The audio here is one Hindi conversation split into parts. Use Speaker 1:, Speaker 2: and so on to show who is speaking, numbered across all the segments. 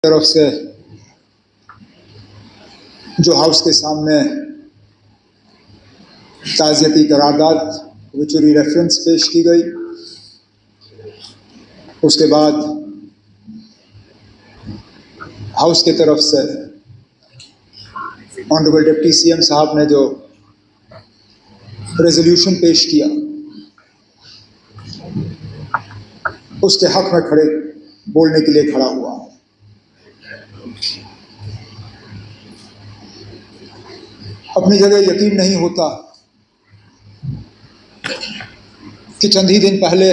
Speaker 1: तरफ से जो हाउस के सामने ताज़ियती करारदाद विचुरी रेफरेंस पेश की गई, उसके बाद हाउस की तरफ से ऑनरेबल डिप्टी सीएम साहब ने जो रेजोल्यूशन पेश किया, उसके हक में खड़े बोलने के लिए खड़ा हुआ। अपनी जगह यकीन नहीं होता कि चंद ही दिन पहले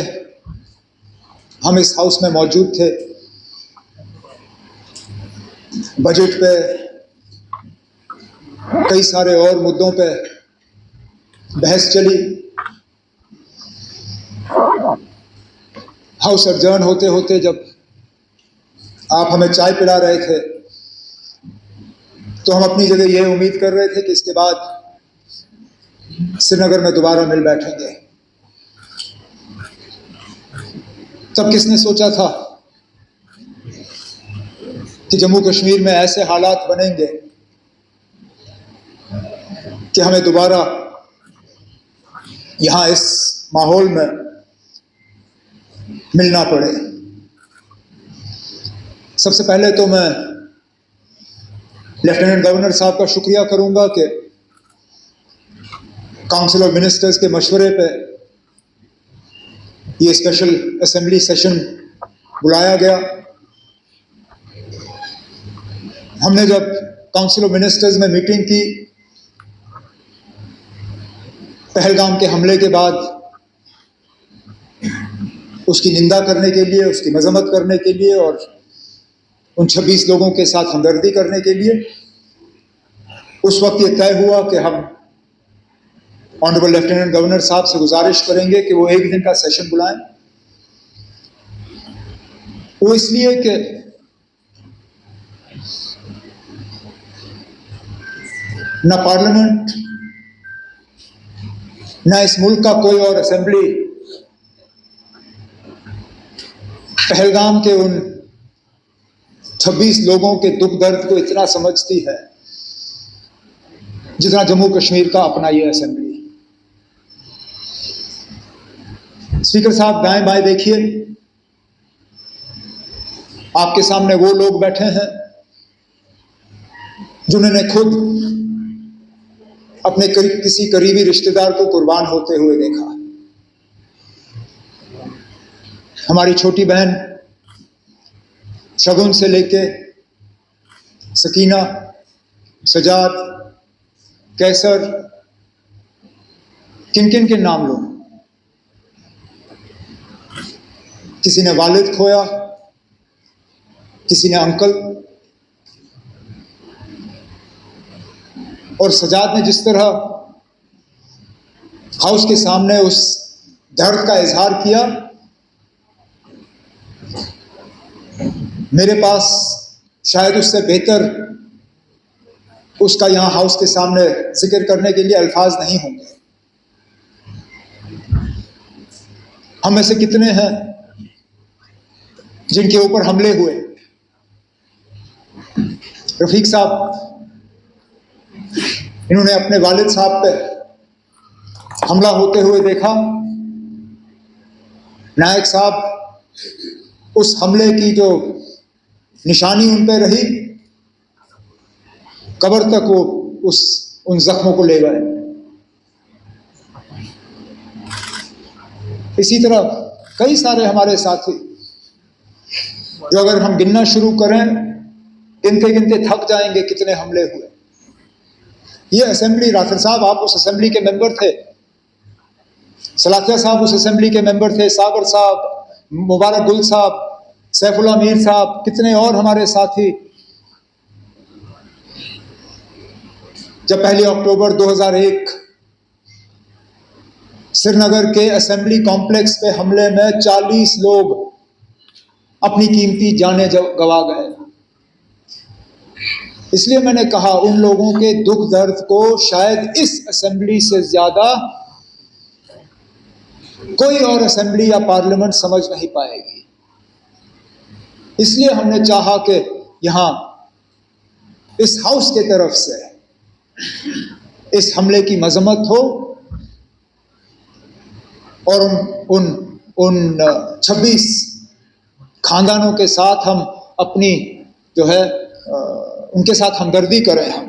Speaker 1: हम इस हाउस में मौजूद थे। बजट पे, कई सारे और मुद्दों पे बहस चली। हाउस अडजर्न होते होते जब आप हमें चाय पिला रहे थे, तो हम अपनी जगह यह उम्मीद कर रहे थे कि इसके बाद श्रीनगर में दोबारा मिल बैठेंगे। तब किसने सोचा था कि जम्मू कश्मीर में ऐसे हालात बनेंगे कि हमें दोबारा यहां इस माहौल में मिलना पड़े। सबसे पहले तो मैं लेफ्टिनेंट गवर्नर साहब का शुक्रिया करूंगा कि काउंसिल ऑफ मिनिस्टर्स के मशवरे पे ये स्पेशल असेंबली सेशन बुलाया गया। हमने जब काउंसिल ऑफ मिनिस्टर्स में मीटिंग की, पहलगाम के हमले के बाद उसकी निंदा करने के लिए, उसकी मजम्मत करने के लिए और उन 26 लोगों के साथ हमदर्दी करने के लिए, उस वक्त ये तय हुआ कि हम ऑनरेबल लेफ्टिनेंट गवर्नर साहब से गुजारिश करेंगे कि वो एक दिन का सेशन बुलाएं। वो इसलिए कि न पार्लियामेंट, न इस मुल्क का कोई और असेंबली पहलगाम के उन 26 लोगों के दुख दर्द को इतना समझती है जितना जम्मू कश्मीर का अपना ये असेंबली। स्पीकर साहब, दाएं बाएं देखिए, आपके सामने वो लोग बैठे हैं जिन्होंने खुद अपने किसी करीबी रिश्तेदार को कुर्बान होते हुए देखा। हमारी छोटी बहन शगुन से लेके सकीना, सजाद, कैसर, किन किन के नाम लो। किसी ने वालिद खोया, किसी ने अंकल, और सजाद ने जिस तरह हाउस के सामने उस दर्द का इजहार किया, मेरे पास शायद उससे बेहतर उसका यहां हाउस के सामने जिक्र करने के लिए अल्फाज नहीं होंगे। हम में से कितने हैं जिनके ऊपर हमले हुए? रफीक साहब, इन्होंने अपने वालिद साहब पे हमला होते हुए देखा। नायक साहब, उस हमले की जो निशानी उन पे रही, कब्र तक वो उन जख्मों को ले गए। इसी तरह कई सारे हमारे साथी जो अगर हम गिनना शुरू करें, गिनते गिनते थक जाएंगे कितने हमले हुए। ये असेंबली, राठौर साहब आप उस असेंबली के मेंबर थे, सलाथिया साहब उस असेंबली के मेंबर थे, सागर साहब, मुबारक गुल साहब, सैफुल्लाह मीर साहब, कितने और हमारे साथी। जब 1 अक्टूबर 2001 श्रीनगर के असेंबली कॉम्प्लेक्स पे हमले में 40 लोग अपनी कीमती जानें गंवा गए, इसलिए मैंने कहा उन लोगों के दुख दर्द को शायद इस असेंबली से ज्यादा कोई और असेंबली या पार्लियामेंट समझ नहीं पाएगी। इसलिए हमने चाहा कि यहाँ इस हाउस के तरफ से इस हमले की मजम्मत हो और उन 26 खानदानों के साथ हम अपनी जो है उनके साथ हमदर्दी करें। हम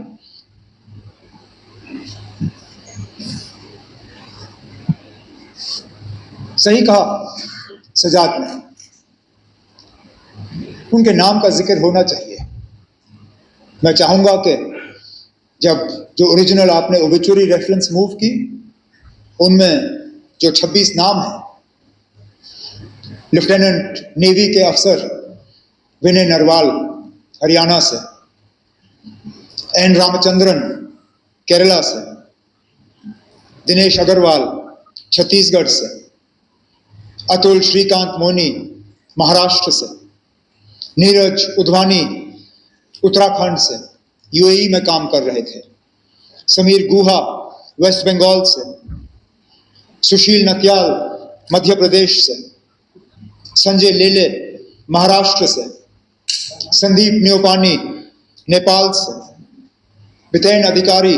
Speaker 1: सही कहा सजाद ने, उनके नाम का जिक्र होना चाहिए। मैं चाहूंगा कि जब जो ओरिजिनल आपने ओबिचुरी रेफरेंस मूव की, उनमें जो 26 नाम हैं, लेफ्टिनेंट नेवी के अफसर विनय नरवाल हरियाणा से, एन रामचंद्रन केरला से, दिनेश अग्रवाल छत्तीसगढ़ से, अतुल श्रीकांत मोनी महाराष्ट्र से, नीरज उधवानी उत्तराखंड से, यूएई में काम कर रहे थे, समीर गुहा वेस्ट बंगाल से, सुशील नत्याल मध्य प्रदेश से, संजय लेले महाराष्ट्र से, संदीप न्योपानी नेपाल से, बितेन अधिकारी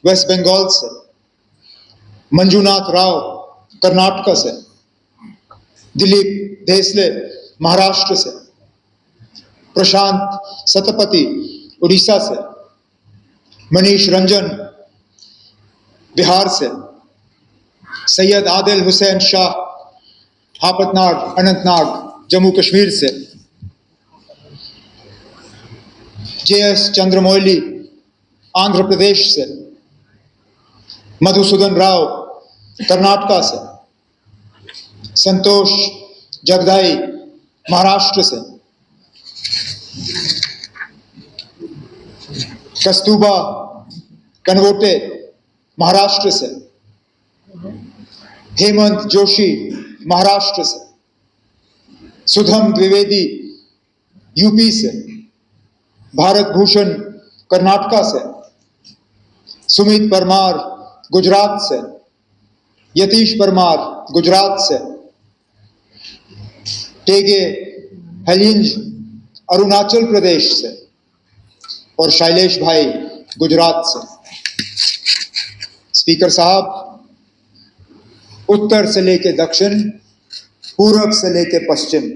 Speaker 1: वेस्ट बंगाल से, मंजूनाथ राव कर्नाटक से, दिलीप देसले महाराष्ट्र से, प्रशांत सतपति उड़ीसा से, मनीष रंजन बिहार से, सैयद आदिल हुसैन शाह हापतनाग अनंतनाग जम्मू कश्मीर से, जेएस चंद्रमौली आंध्र प्रदेश से, मधुसूदन राव कर्नाटक से, संतोष जगदाई महाराष्ट्र से, कस्तूबा कनवोटे महाराष्ट्र से, हेमंत जोशी महाराष्ट्र से, सुधम द्विवेदी यूपी से, भारत भूषण कर्नाटक से, सुमित परमार गुजरात से, यतीश परमार गुजरात से, टेगे हलिंज अरुणाचल प्रदेश से और शैलेश भाई गुजरात से। स्पीकर साहब, उत्तर से लेके दक्षिण, पूर्व से लेके पश्चिम,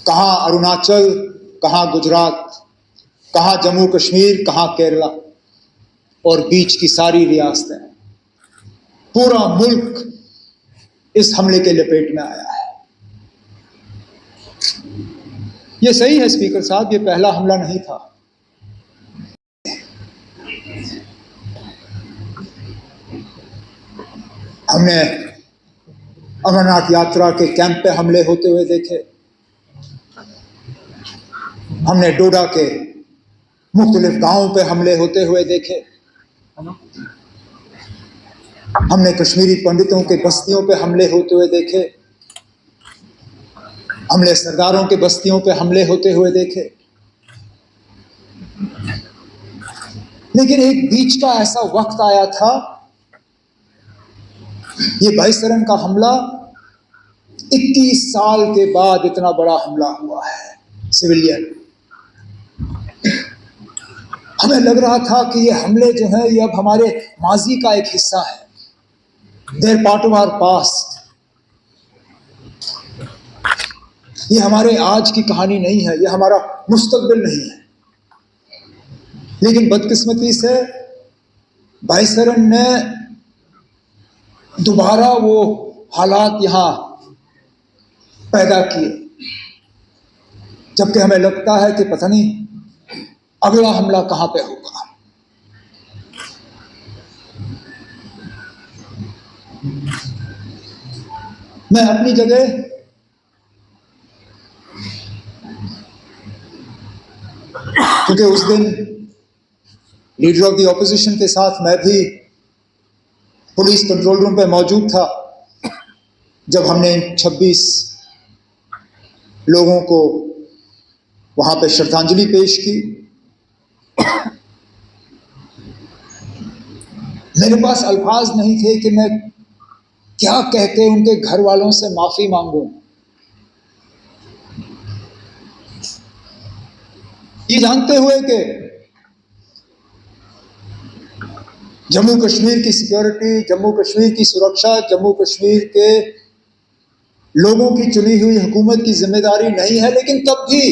Speaker 1: कहाँ अरुणाचल, कहाँ गुजरात, कहाँ जम्मू कश्मीर, कहाँ केरला और बीच की सारी रियासतें, पूरा मुल्क इस हमले के लपेट में आया है। ये सही है स्पीकर साहब, ये पहला हमला नहीं था। हमने अमरनाथ यात्रा के कैंप पे हमले होते हुए देखे, हमने डोडा के मुख्तलिफ गांवों पे हमले होते हुए देखे, हमने कश्मीरी पंडितों के बस्तियों पे हमले होते हुए देखे, हमने सरदारों के बस्तियों पे हमले होते हुए देखे। लेकिन एक बीच का ऐसा वक्त आया था, ये 22 रन का हमला 21 साल के बाद इतना बड़ा हमला हुआ है सिविलियन। हमें लग रहा था कि ये हमले जो है ये अब हमारे माजी का एक हिस्सा है, they're part of our past. ये हमारे आज की कहानी नहीं है, ये हमारा मुस्तकबिल नहीं है। लेकिन बदकिस्मती से 22 रन ने दोबारा वो हालात यहां पैदा किए, जबकि हमें लगता है कि पता नहीं अगला हमला कहां पे होगा। मैं अपनी जगह क्योंकि उस दिन लीडर ऑफ द ऑपोजिशन के साथ मैं भी पुलिस कंट्रोल रूम पे मौजूद था जब हमने 26 लोगों को वहां पे श्रद्धांजलि पेश की। मेरे पास अल्फाज नहीं थे कि मैं क्या कह के उनके घर वालों से माफी मांगूं। ये जानते हुए कि जम्मू कश्मीर की सिक्योरिटी, जम्मू कश्मीर की सुरक्षा, जम्मू कश्मीर के लोगों की चुनी हुई हुकूमत की जिम्मेदारी नहीं है, लेकिन तब भी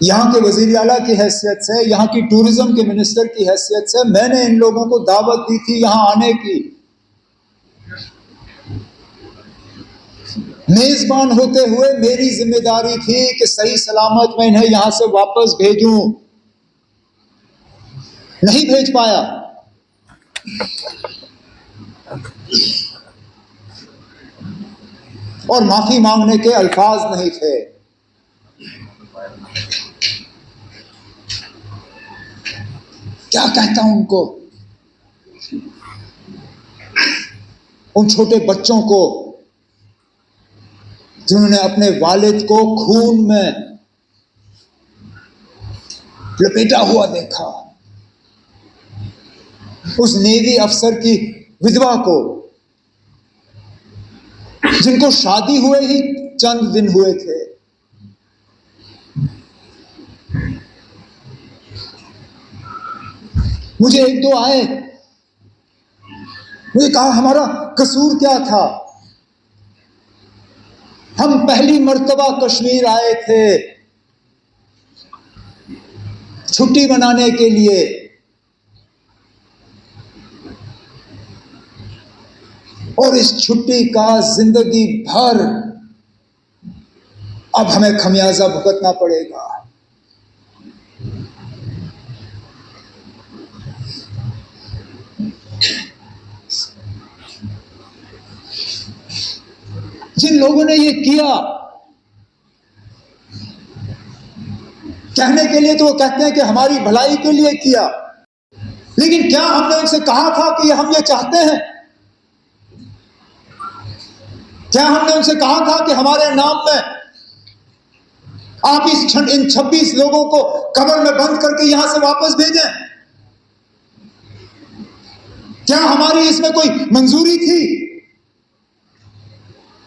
Speaker 1: यहाँ के वजीर आला की हैसियत से, यहाँ की टूरिज्म के मिनिस्टर की हैसियत से मैंने इन लोगों को दावत दी थी यहाँ आने की। मेजबान होते हुए मेरी जिम्मेदारी थी कि सही सलामत मैं इन्हें यहां से वापस भेजूं, नहीं भेज पाया। और माफी मांगने के अल्फाज नहीं थे। क्या कहता हूं उनको, उन छोटे बच्चों को जिन्होंने अपने वालिद को खून में लपेटा हुआ देखा, उस नेवी अफसर की विधवा को जिनको शादी हुए ही चंद दिन हुए थे, मुझे एक दो आए, मुझे कहा हमारा कसूर क्या था, हम पहली मर्तबा कश्मीर आए थे छुट्टी मनाने के लिए, और इस छुट्टी का जिंदगी भर अब हमें खमियाजा भुगतना पड़ेगा। जिन लोगों ने ये किया, कहने के लिए तो वो कहते हैं कि हमारी भलाई के लिए किया, लेकिन क्या हमने उनसे कहा था कि हम ये चाहते हैं? क्या हमने उनसे कहा था कि हमारे नाम में आप इन 26 लोगों को कब्र में बंद करके यहां से वापस भेजें? क्या हमारी इसमें कोई मंजूरी थी?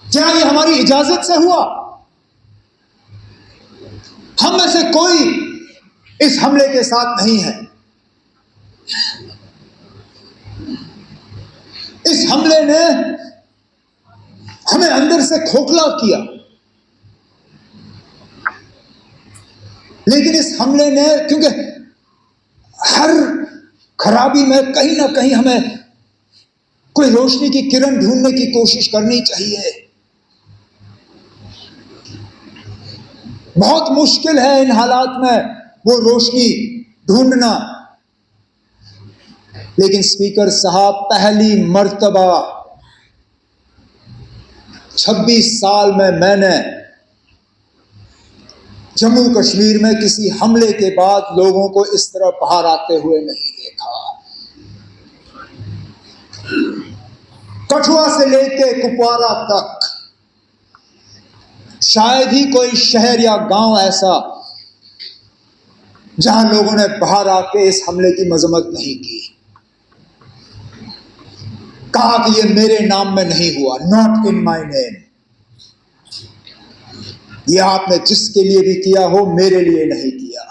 Speaker 1: क्या ये हमारी इजाजत से हुआ? हम में से कोई इस हमले के साथ नहीं है। इस हमले ने हमें अंदर से खोखला किया, लेकिन इस हमले ने, क्योंकि हर खराबी में कहीं ना कहीं हमें कोई रोशनी की किरण ढूंढने की कोशिश करनी चाहिए। बहुत मुश्किल है इन हालात में वो रोशनी ढूंढना, लेकिन स्पीकर साहब, पहली मर्तबा 26 साल में मैंने जम्मू कश्मीर में किसी हमले के बाद लोगों को इस तरह बाहर आते हुए नहीं देखा। कठुआ से लेके कुपवारा तक शायद ही कोई शहर या गांव ऐसा जहां लोगों ने बाहर आके इस हमले की मजम्मत नहीं की, कहा कि ये मेरे नाम में नहीं हुआ, नॉट इन माय नेम। ये आपने जिसके लिए भी किया हो, मेरे लिए नहीं किया।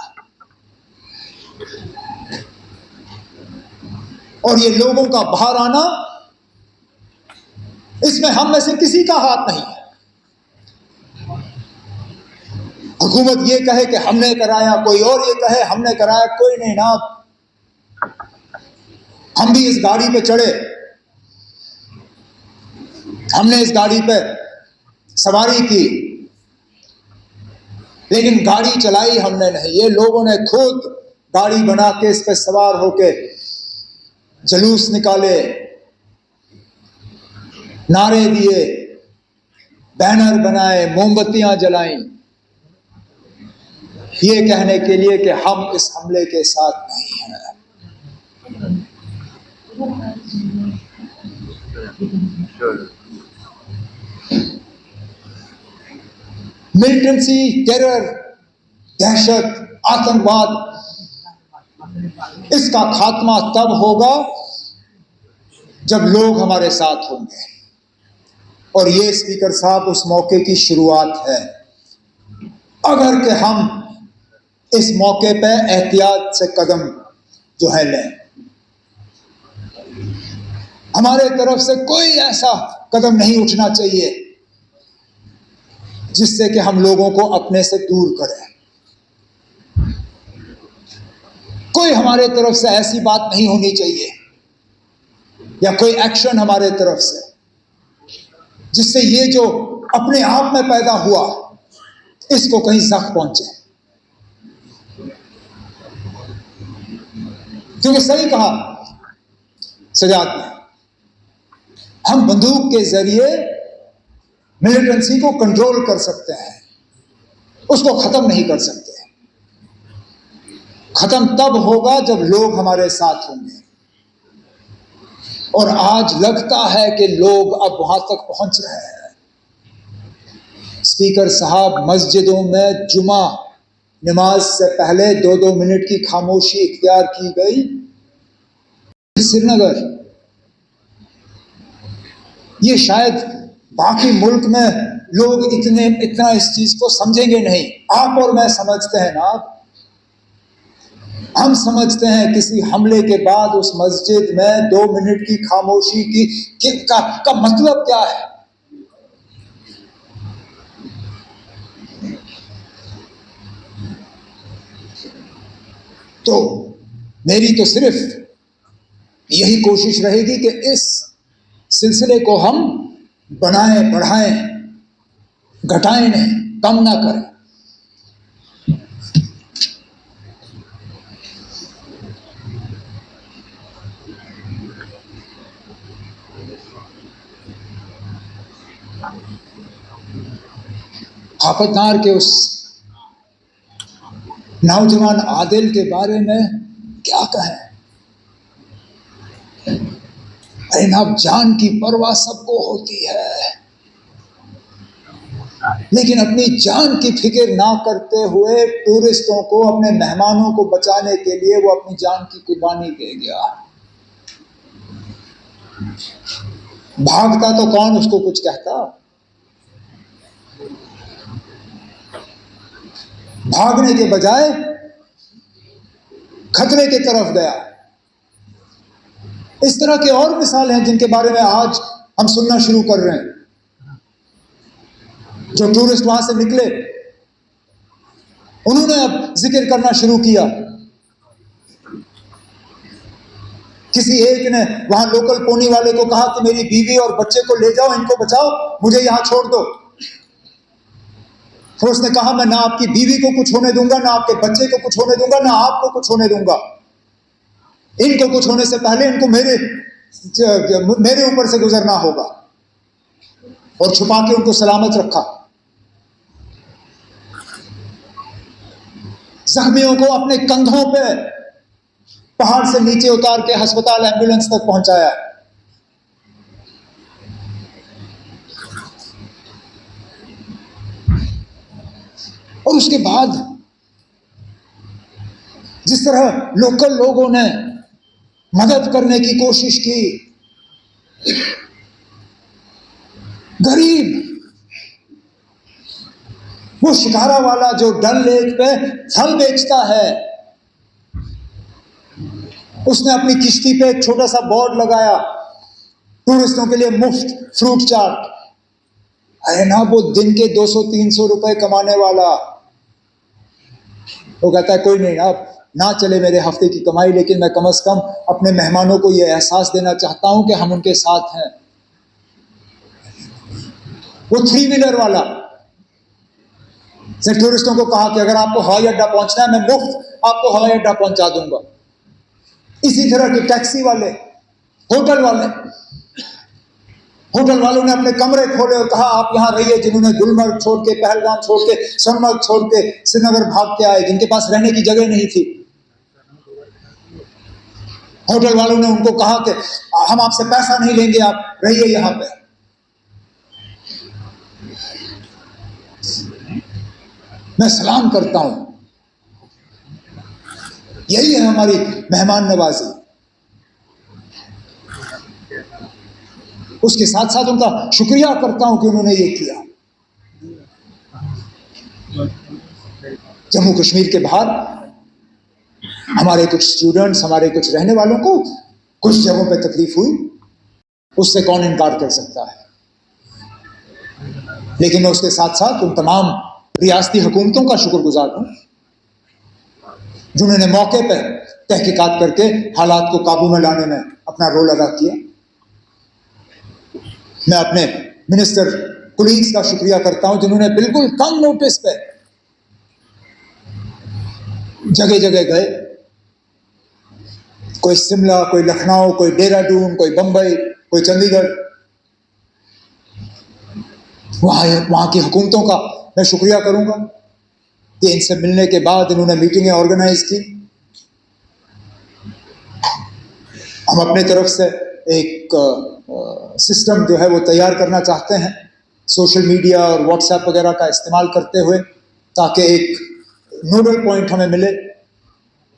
Speaker 1: और ये लोगों का बाहर आना, इसमें हम में से किसी का हाथ नहीं है। हुकूमत ये कहे कि हमने कराया, कोई और ये कहे हमने कराया, कोई नहीं ना। हम भी इस गाड़ी पे चढ़े, हमने इस गाड़ी पे सवारी की, लेकिन गाड़ी चलाई हमने नहीं। ये लोगों ने खुद गाड़ी बना के इस पे सवार होके जुलूस निकाले, नारे दिए, बैनर बनाए, मोमबत्तियां जलाई, ये कहने के लिए कि हम इस हमले के साथ नहीं हैं। मिलिटेंसी, टेरर, दहशत, आतंकवाद, इसका खात्मा तब होगा जब लोग हमारे साथ होंगे, और ये स्पीकर साहब उस मौके की शुरुआत है। अगर कि हम इस मौके पे एहतियात से कदम जो है लें। हमारे तरफ से कोई ऐसा कदम नहीं उठना चाहिए जिससे कि हम लोगों को अपने से दूर करें। कोई हमारे तरफ से ऐसी बात नहीं होनी चाहिए या कोई एक्शन हमारे तरफ से जिससे ये जो अपने आप में पैदा हुआ इसको कहीं जख्म पहुंचे। क्योंकि सही कहा सजाद ने, हम बंदूक के जरिए मिलिटेंसी को कंट्रोल कर सकते हैं, उसको खत्म नहीं कर सकते। खत्म तब होगा जब लोग हमारे साथ होंगे, और आज लगता है कि लोग अब वहां तक पहुंच रहे हैं। स्पीकर साहब, मस्जिदों में जुमा नमाज से पहले 2-2 मिनट की खामोशी इख्तियार की गई। श्रीनगर, ये शायद बाकी मुल्क में लोग इतना इस चीज को समझेंगे नहीं। आप और मैं समझते हैं ना, हम समझते हैं किसी हमले के बाद उस मस्जिद में 2 मिनट की खामोशी का मतलब क्या है। तो मेरी तो सिर्फ यही कोशिश रहेगी कि इस सिलसिले को हम बनाएं, बढ़ाएं, घटाएं नहीं, कम ना करें। आफतनार के उस नौजवान आदिल के बारे में क्या कहें। अरे ना, जान की परवाह सबको होती है, लेकिन अपनी जान की फिक्र ना करते हुए टूरिस्टों को, अपने मेहमानों को बचाने के लिए वो अपनी जान की कुर्बानी दे गया। भागता तो कौन उसको कुछ कहता। भागने के बजाय खतरे की तरफ गया। इस तरह के और मिसाल हैं जिनके बारे में आज हम सुनना शुरू कर रहे हैं। जो टूरिस्ट वहां से निकले, उन्होंने अब जिक्र करना शुरू किया। किसी एक ने वहां लोकल पोनी वाले को कहा कि मेरी बीवी और बच्चे को ले जाओ, इनको बचाओ, मुझे यहां छोड़ दो। फिर उसने कहा, मैं ना आपकी बीवी को कुछ होने दूंगा, ना आपके बच्चे को कुछ होने दूंगा, ना आपको कुछ होने दूंगा। इनको कुछ होने से पहले इनको मेरे ऊपर से गुजरना होगा। और छुपा के उनको सलामत रखा। जख्मियों को अपने कंधों पे पहाड़ से नीचे उतार के अस्पताल, एम्बुलेंस तक पहुंचाया। और उसके बाद जिस तरह लोकल लोगों ने मदद करने की कोशिश की, गरीब वो शिकारा वाला जो डल लेक पे फल बेचता है, उसने अपनी किश्ती पे एक छोटा सा बोर्ड लगाया, टूरिस्टों के लिए मुफ्त फ्रूट चाट। अरे ना, वो दिन के 200-300 रुपए कमाने वाला, वो कहता है कोई नहीं, अब ना चले मेरे हफ्ते की कमाई, लेकिन मैं कम से कम अपने मेहमानों को यह एहसास देना चाहता हूं कि हम उनके साथ हैं। वो 3 व्हीलर वाला से टूरिस्टों को कहा कि अगर आपको हवाई अड्डा पहुंचना है, मैं मुफ्त आपको हवाई अड्डा पहुंचा दूंगा। इसी तरह के टैक्सी वाले, होटल वालों ने अपने कमरे खोले और कहा आप यहां रहिए। जिन्होंने गुलमर्ग छोड़ के, पहलगाम छोड़ के, सोनमर्ग छोड़ के श्रीनगर भाग के आए, जिनके पास रहने की जगह नहीं थी, होटल वालों ने उनको कहा कि हम आपसे पैसा नहीं लेंगे, आप रहिए यहां पे। मैं सलाम करता हूं। यही है हमारी मेहमान नवाजी। उसके साथ साथ उनका शुक्रिया करता हूं कि उन्होंने ये किया। जम्मू कश्मीर के बाहर हमारे कुछ स्टूडेंट्स, हमारे कुछ रहने वालों को कुछ जगहों पे तकलीफ हुई, उससे कौन इनकार कर सकता है। लेकिन मैं उसके साथ साथ उन तमाम रियासती हुकूमतों का शुक्रगुजार हूं जिन्होंने मौके पर तहकीकात करके हालात को काबू में लाने में अपना रोल अदा किया। मैं अपने मिनिस्टर कुलीग्स का शुक्रिया करता हूं जिन्होंने बिल्कुल कम नोटिस पे जगह जगह गए, कोई शिमला, कोई लखनऊ, कोई देहरादून, कोई बंबई, कोई चंडीगढ़। वहां की हुकूमतों का मैं शुक्रिया करूंगा कि इनसे मिलने के बाद इन्होंने मीटिंगें ऑर्गेनाइज की। हम अपने तरफ से एक सिस्टम जो है वो तैयार करना चाहते हैं, सोशल मीडिया और व्हाट्सएप वगैरह का इस्तेमाल करते हुए, ताकि एक नोडल पॉइंट हमें मिले।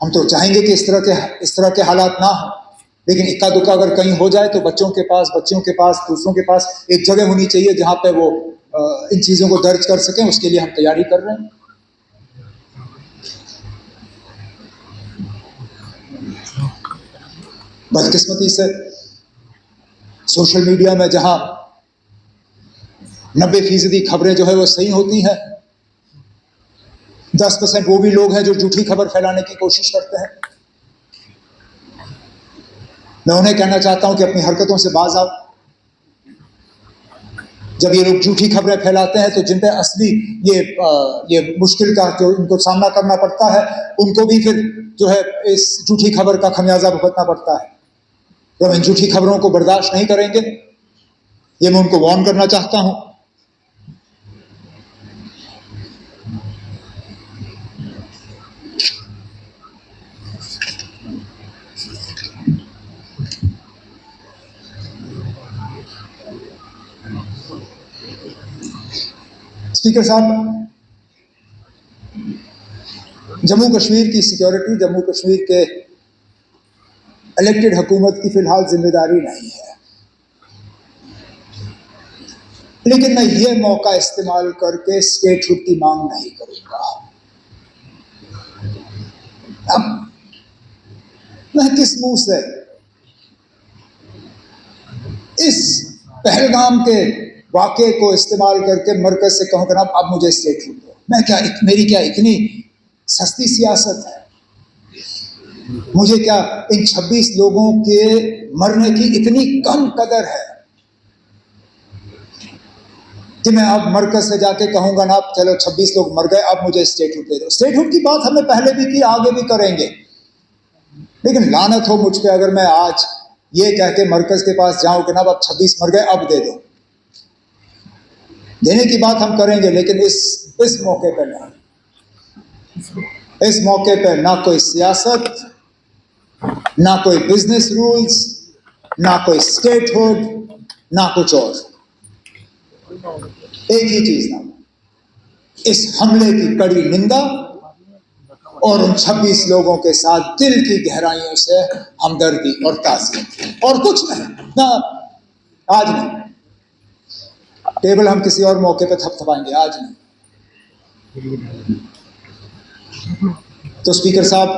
Speaker 1: हम तो चाहेंगे कि इस तरह के हालात ना हो, लेकिन इक्का दुक्का अगर कहीं हो जाए तो बच्चियों के पास, दूसरों के पास एक जगह होनी चाहिए जहां पे वो इन चीजों को दर्ज कर सकें। उसके लिए हम तैयारी कर रहे हैं। बदकिस्मती से सोशल मीडिया में जहां 90% खबरें जो है वो सही होती हैं, 10% वो भी लोग हैं जो झूठी खबर फैलाने की कोशिश करते हैं। मैं उन्हें कहना चाहता हूं कि अपनी हरकतों से बाज आओ। जब ये लोग झूठी खबरें फैलाते हैं तो जिन पे असली ये मुश्किल का जो इनको सामना करना पड़ता है, उनको भी फिर जो है इस झूठी खबर का खमियाजा भुगतना पड़ता है। तो हम इन झूठी खबरों को बर्दाश्त नहीं करेंगे, ये मैं उनको वार्न करना चाहता हूं। स्पीकर साहब, जम्मू कश्मीर की सिक्योरिटी जम्मू कश्मीर के इलेक्टेड हुकूमत की फिलहाल जिम्मेदारी नहीं है, लेकिन मैं ये मौका इस्तेमाल करके स्टेटहुड की मांग नहीं करूंगा। अब मैं किस मुंह से इस पहलगाम के वाक़े को इस्तेमाल करके मरकज से कहूं कि अब मुझे स्टेटहुड दो। मेरी क्या इतनी सस्ती सियासत है? मुझे क्या इन 26 लोगों के मरने की इतनी कम कदर है कि मैं अब मरकज से जाके कहूंगा ना, अब चलो 26 लोग मर गए, अब मुझे स्टेटहुड दे दो। स्टेटहुड की बात हमने पहले भी की, आगे भी करेंगे, लेकिन लानत हो मुझ पे अगर मैं आज ये कह के मरकज के पास जाऊं कि ना अब 26 मर गए, अब दे दो। देने की बात हम करेंगे, लेकिन इस मौके पर नहीं। इस मौके पर ना कोई सियासत, ना कोई बिजनेस रूल्स, ना कोई स्टेटहुड, ना कुछ और। एक ही चीज ना, इस हमले की कड़ी निंदा और उन 26 लोगों के साथ दिल की गहराइयों से हमदर्दी और ताज़ियत, और कुछ नहीं ना। आज नहीं, टेबल हम किसी और मौके पे थपथपाएंगे, आज नहीं। तो स्पीकर साहब,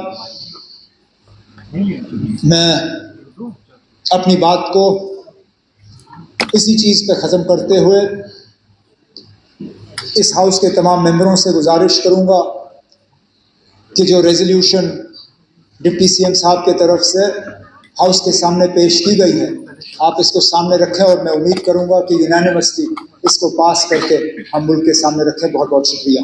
Speaker 1: मैं अपनी बात को इसी चीज पे खत्म करते हुए इस हाउस के तमाम मेंबरों से गुजारिश करूंगा कि जो रेजोल्यूशन डिप्टी सीएम साहब के तरफ से हाउस के सामने पेश की गई है, आप इसको सामने रखें और मैं उम्मीद करूंगा कि यूनानिमसली इसको पास करके हम मुल्क के सामने रखें। बहुत बहुत शुक्रिया।